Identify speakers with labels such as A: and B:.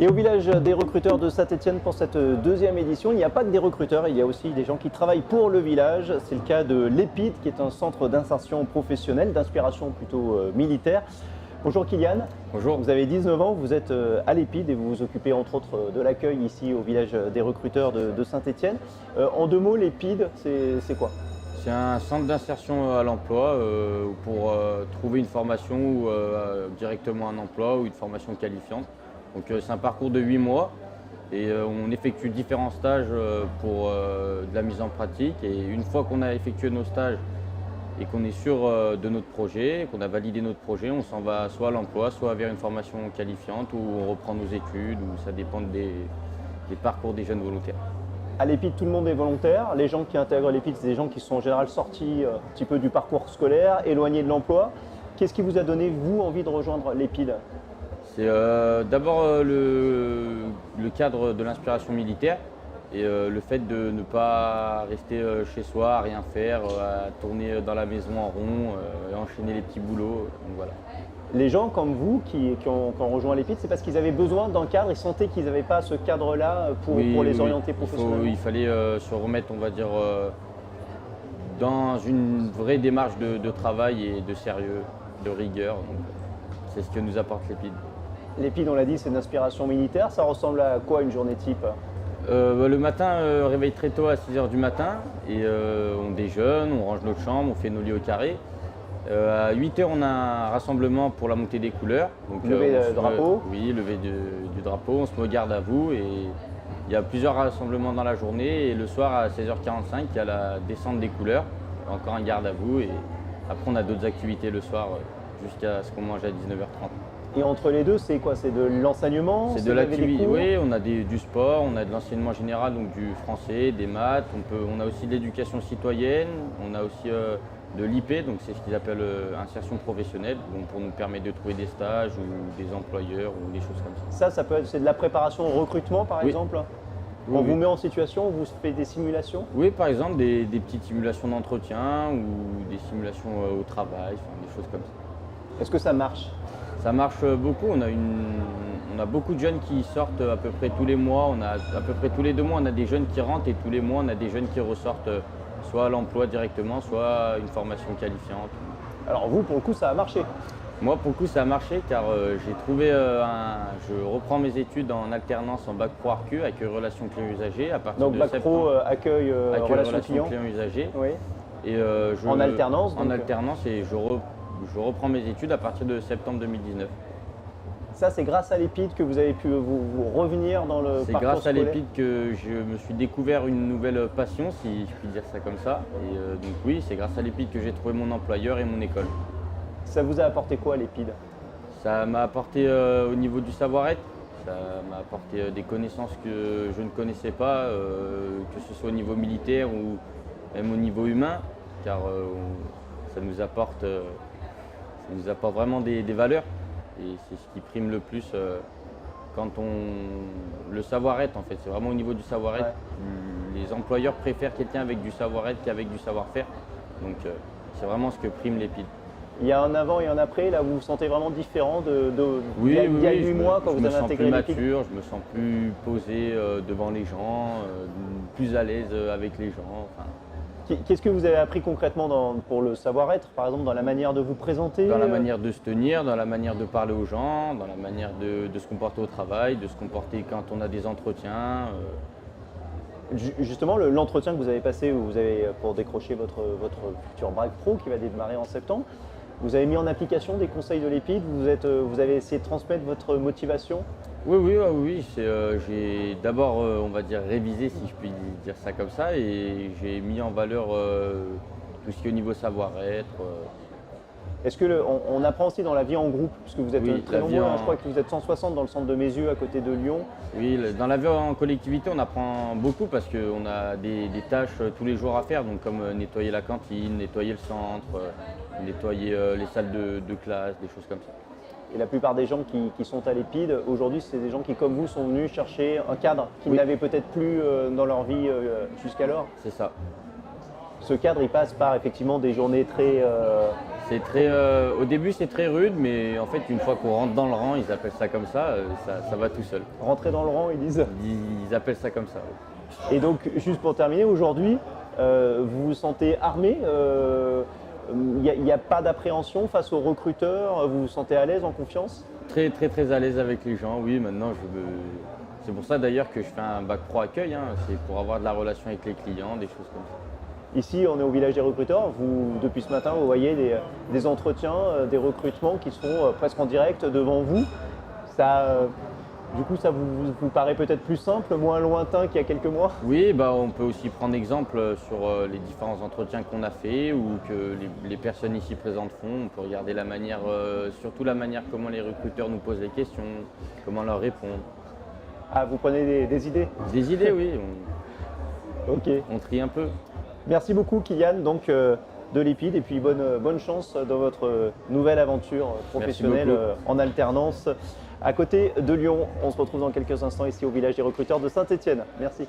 A: Et au village des recruteurs de Saint-Étienne pour cette deuxième édition, il n'y a pas que des recruteurs, il y a aussi des gens qui travaillent pour le village. C'est le cas de l'EPID, qui est un centre d'insertion professionnelle, d'inspiration plutôt militaire. Bonjour Kylian.
B: Bonjour.
A: Vous avez 19 ans, vous êtes à l'EPID et vous vous occupez entre autres de l'accueil ici au village des recruteurs de Saint-Étienne. En deux mots, l'EPID, c'est quoi?
B: C'est un centre d'insertion à l'emploi pour trouver une formation ou directement un emploi ou une formation qualifiante. Donc c'est un parcours de 8 mois et on effectue différents stages pour de la mise en pratique. Et une fois qu'on a effectué nos stages et qu'on est sûr de notre projet, qu'on a validé notre projet, on s'en va soit à l'emploi, soit vers une formation qualifiante ou on reprend nos études, ou ça dépend des parcours des jeunes volontaires.
A: À l'EPID, tout le monde est volontaire. Les gens qui intègrent l'EPID, c'est des gens qui sont en général sortis un petit peu du parcours scolaire, éloignés de l'emploi. Qu'est-ce qui vous a donné, vous, envie de rejoindre l'EPID?
B: C'est d'abord le cadre de l'inspiration militaire et le fait de ne pas rester chez soi, à rien faire, à tourner dans la maison en rond et enchaîner les petits boulots. Donc voilà.
A: Les gens comme vous qui ont rejoint l'EPID, c'est parce qu'ils avaient besoin d'un cadre, ils sentaient qu'ils n'avaient pas ce cadre-là pour les orienter professionnellement.
B: Il fallait se remettre, on va dire, dans une vraie démarche de travail et de sérieux, de rigueur. C'est ce que nous apporte l'EPID.
A: L'EPID, on l'a dit, c'est une inspiration militaire. Ça ressemble à quoi une journée type?
B: Le matin, réveille très tôt à 6 h du matin et on déjeune, on range notre chambre, on fait nos lits au carré. À 8 h, on a un rassemblement pour la montée des couleurs. Donc,
A: lever le drapeau?
B: Oui, lever du drapeau. On se met au garde à vous et il y a plusieurs rassemblements dans la journée. Et le soir, à 16 h 45, il y a la descente des couleurs. Encore un garde à vous. Et après, on a d'autres activités le soir jusqu'à ce qu'on mange à 19 h 30.
A: Et entre les deux, c'est quoi? C'est de l'enseignement?
B: C'est de l'activité, oui, on a du sport, on a de l'enseignement général, donc du français, des maths, on a aussi de l'éducation citoyenne, on a aussi de l'IP, donc c'est ce qu'ils appellent insertion professionnelle, donc pour nous permettre de trouver des stages ou des employeurs ou des choses comme ça.
A: Ça peut être, c'est de la préparation au recrutement par exemple? On vous met en situation, on vous fait des simulations?
B: Oui, par exemple des petites simulations d'entretien ou des simulations au travail, enfin, des choses comme ça.
A: Est-ce que ça marche?
B: Ça marche beaucoup, on a beaucoup de jeunes qui sortent à peu près tous les mois, on a à peu près tous les 2 mois on a des jeunes qui rentrent et tous les mois on a des jeunes qui ressortent soit à l'emploi directement, soit une formation qualifiante.
A: Alors vous, pour le coup, ça a marché?
B: Moi, pour le coup, ça a marché car j'ai trouvé je reprends mes études en alternance en bac pro RQ, accueil relations clients usagers à partir
A: donc
B: de
A: bac
B: septembre.
A: pro accueil relations clients
B: usagers.
A: Oui.
B: Et
A: En alternance
B: En
A: donc,
B: alternance et je reprends mes études à partir de septembre 2019.
A: Ça, c'est grâce à l'EPID que vous avez pu vous revenir dans le
B: C'est
A: parcours
B: grâce à
A: scolaire?
B: l'EPID que je me suis découvert une nouvelle passion, si je puis dire ça comme ça. Et donc oui, c'est grâce à l'EPID que j'ai trouvé mon employeur et mon école.
A: Ça vous a apporté quoi l'EPID?
B: Ça m'a apporté au niveau du savoir-être, ça m'a apporté des connaissances que je ne connaissais pas, que ce soit au niveau militaire ou même au niveau humain, car ça nous apporte vraiment des valeurs. Et c'est ce qui prime le plus le savoir-être en fait, c'est vraiment au niveau du savoir-être. Ouais. Les employeurs préfèrent quelqu'un avec du savoir-être qu'avec du savoir-faire. Donc c'est vraiment ce que prime l'EPID.
A: Il y a un avant et un après, là vous vous sentez vraiment différent
B: il y a
A: 8 mois quand vous avez intégré l'EPID?
B: Je me sens plus mature, je me sens plus posé devant les gens, plus à l'aise avec les gens. Enfin.
A: Qu'est-ce que vous avez appris concrètement pour le savoir-être, par exemple dans la manière de vous présenter?
B: Dans la manière de se tenir, dans la manière de parler aux gens, dans la manière de se comporter au travail, de se comporter quand on a des entretiens.
A: Justement, l'entretien que vous avez passé pour décrocher votre futur bac pro qui va démarrer en septembre, vous avez mis en application des conseils de l'EPID, vous avez essayé de transmettre votre motivation?
B: Oui. J'ai d'abord, on va dire, révisé, si je puis dire ça comme ça, et j'ai mis en valeur tout ce qui est au niveau savoir-être.
A: Est-ce qu'on apprend aussi dans la vie en groupe, puisque vous êtes très nombreux, je crois que vous êtes 160 dans le centre de Mézieux à côté de Lyon.
B: Oui, dans la vie en collectivité, on apprend beaucoup parce qu'on a des tâches tous les jours à faire, donc comme nettoyer la cantine, nettoyer le centre, nettoyer les salles de classe, des choses comme ça.
A: Et la plupart des gens qui sont à l'EPID, aujourd'hui, c'est des gens qui, comme vous, sont venus chercher un cadre qu'ils n'avaient peut-être plus dans leur vie jusqu'alors.
B: C'est ça.
A: ce cadre, il passe par effectivement des journées très…
B: Au début, c'est très rude, mais en fait, une fois qu'on rentre dans le rang, ils appellent ça comme ça, ça va tout seul.
A: rentrer dans le rang, ils disent.
B: Ils appellent ça comme ça. Oui.
A: Et donc, juste pour terminer, aujourd'hui, vous vous sentez armé. Il n'y a pas d'appréhension face aux recruteurs. Vous vous sentez à l'aise, en confiance?
B: Très, très, très à l'aise avec les gens. Oui, maintenant, c'est pour ça d'ailleurs que je fais un bac pro accueil. Hein. C'est pour avoir de la relation avec les clients, des choses comme ça.
A: Ici, on est au village des recruteurs. Vous, depuis ce matin, vous voyez des entretiens, des recrutements qui sont presque en direct devant vous. Du coup, ça vous paraît peut-être plus simple, moins lointain qu'il y a quelques mois?
B: Oui, on peut aussi prendre exemple sur les différents entretiens qu'on a fait ou que les personnes ici présentes font. On peut regarder la manière, surtout la manière comment les recruteurs nous posent les questions, comment leur répondre.
A: Ah, vous prenez des idées?
B: Des idées, oui.
A: Ok.
B: On trie un peu.
A: Merci beaucoup, Kylian, donc, de l'EPID, et puis bonne chance dans votre nouvelle aventure professionnelle en alternance à côté de Lyon. On se retrouve dans quelques instants ici au village des recruteurs de Saint-Étienne. Merci.